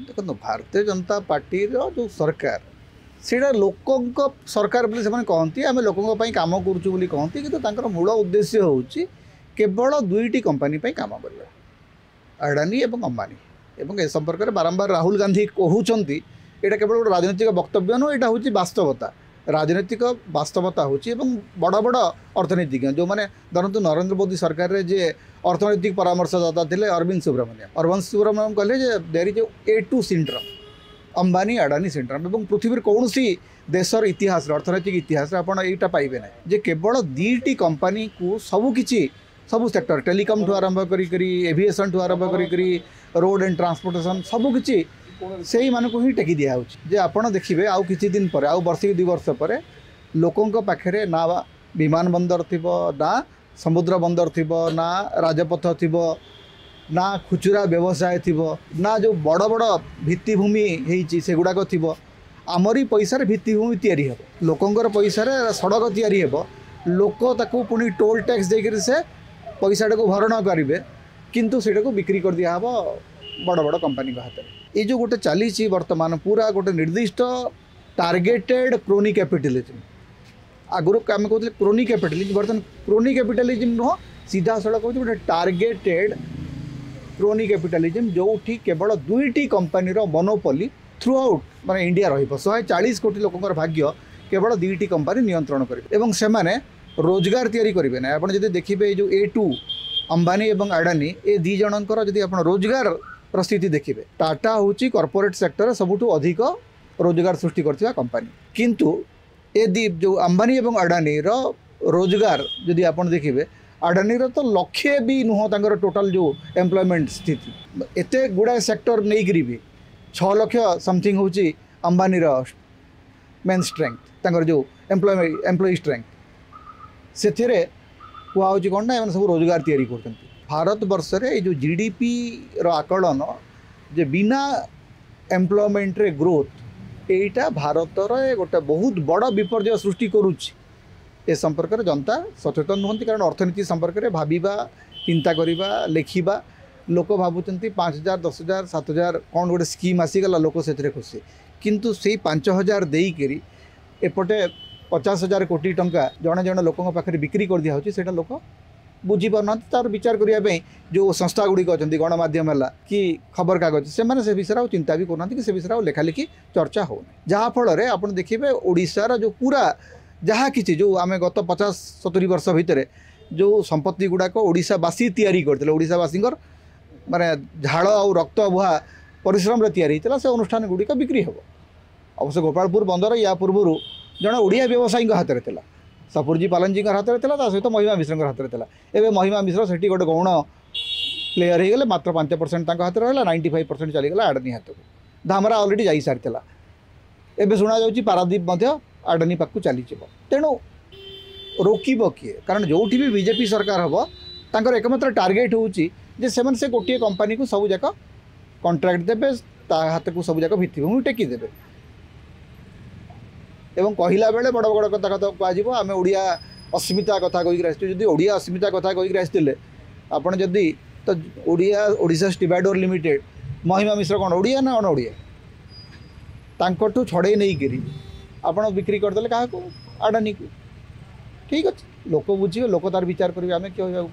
देखो भारतीय जनता पार्टी जो सरकार सीटा लोकों सरकार बोली से कहती आम लोकों काम करूँ कहती कि मूल उद्देश्य हूँ केवल दुईटी कंपनी काम करवा अडानी और अंबानी एवं ए संपर्क में बारंबार राहुल गांधी कहते यहाँ केवल गोटे राजनीतिक वक्तव्य नुह यहाँ हूँ वास्तवता राजनीतिक वास्तवता हूँ बड़ बड़ अर्थनीतिज्ञ जो मैंने धरतु नरेंद्र मोदी सरकार में जे अर्थनैतिक परामर्शदाता थे अरविंद सुब्रमण्यम कहले there is A2 syndrome Ambani Adani syndrome और पृथ्वी कौन सी देशर इतिहास अर्थनैतिक इतिहास आप यहाँ पाइबे ना जे केवल दुईटी कंपनी को सबकि सब सेक्टर टेलीकॉम ठू आरंभ करी एविएशन ठू आरंभ करी रोड एंड ट्रांसपोर्टेशन सबकि से ही मानक ही टेकी दिया जे आपड़ देखिए आउ किछि दिन पर आउ वर्ष कि 2 वर्ष पर लोकों पाखे ना विमान बंदर थी ना समुद्र बंदर थी ना राजपथ थी ना खुचुरा व्यवसाय थी ना जो बड़ बड़ भित्तिभूमि होती से गुड़ाक थी आमरी पैसार भित्तिभूमि तैयारी हे लोकंर पैसार सड़क तैयारी हे लोक ताकू पुणी टोल टैक्स देकर से पैसाटा को भरण करेंगे किंतु सेटा को बिक्री कर दिया बड़ बड़ कंपनी हाथ में ये जो गोटे चली वर्तमान पूरा गोटे निर्दिष्ट टार्गेटेड क्रोनी कैपिटलिज्म आगुरी आम कहते क्रोनी कैपिटलिज्म बर्तमान क्रोनी कैपिटलिज्म नुह सीधा सड़क हूँ गोटे टार्गेटेड क्रोनी कैपिटलिज्म जो केवल दुईटी कंपनी मोनोपोली थ्रू आउट माने इंडिया रहिबो 140 कोटी लोकंर भाग्य केवल दुईटी कंपनी नियंत्रण करेंगे एवं सेमाने रोजगार तैयारी करेंगे ना आप देखिए जो A2 अंबानी और अडानी ए दी जनकर जदि आप रोजगार परिस्थिति देखिए टाटा हूँ कॉर्पोरेट सेक्टर सबुठु अधिक रोजगार सृष्टि करथिबा कंपनी किंतु ए दी जो अंबानी और अडानी रोजगार जदि आप देखिए अडानी तो लक्षे भी नुह तांकर टोटल जो एम्प्लॉयमेंट स्थिति एत गुड़ाए सेक्टर नहीं भी 6 लाख समथिंग हूँ अंबानी मेन स्ट्रेंथ जो एम्प्लॉय स्ट्रेंथ से कहूँ कौन ना सब रोजगार तैयारी कर भारत वर्ष रे जो GDP आकलन जे बिना एम्प्लॉयमेंट रे ग्रोथ एटा भारत रे गोटे बहुत बड़ विपर्य सृष्टि करुच्ची ए संपर्क में जनता सचेतन नुहति कारण अर्थनीति संपर्क में भाविबा चिंता करिबा लेखिबा लोक भावुंट 5,000 10,000 7,000 कौन गोटे स्कीम आसीगला लोक से खुशी किंतु से 5,000 देकरी एपटे 50,000 कोटी टंका जड़े जड़े लोकों पाखे बिक्री कर दिया होची सेटा लोक बुझीपार तार विचार करने जो संस्था गुड़िक अच्छा गणमाध्यम है कि खबर कागज से विषय चिंता भी करना कि से विषय लेखालेखी चर्चा हो जहाँफल आप देखिए ओडिशार जो पूरा जहाँ किसी जो आम गत 50-70 वर्ष भितर जो संपत्ति गुड़ाक ओडिशावासी तैयारी करते ओडिशावासी माने झाड़ और रक्त बुहा परिश्रम तैयारी होता से अनुष्ठान गुड़िक बिक्री हे अवश्य गोपालपुर बंदर या पूर्व जड़े ओडिया व्यवसायी हाथ में था सपुरजी पालनजी हाथ में था सहित महिमा मिश्र हाथ में था एवं महिमा मिश्र से गोटे गौण प्लेयर हो गले मात्र 5% हाथ में रहा 95% चलीगला अडानी हाथ को धामरा अलरेडी जा सारी एवं शुणा जा पारादीप अडानी पाक चली तेणु रोकब किए कारण जो भी बीजेपी सरकार हम तांकर एकमात्र टार्गेट हूँ से गोटे कंपनी को सब जाक कंट्राक्ट देवे हाथ को सब जाक भित्तिभूमि टेकीदेवे एवं कहला बेले बड़ बड़ कथा कथा कह आम ओडिया अस्मिता कथा कहीकि आसती ओडिया अस्मिता कथा कहीकि आसते आपड़ जदि तो ओडिशा स्टीबाडोर लिमिटेड महिमा मिश्र कौन ओडिया ना अण ओडिया तांकठू छड़े नहीं करी आपड़ बिक्री करदे क्या अडानी को ठीक अच्छे लोक बुझे लोक तार विचार करेंगे आम क्या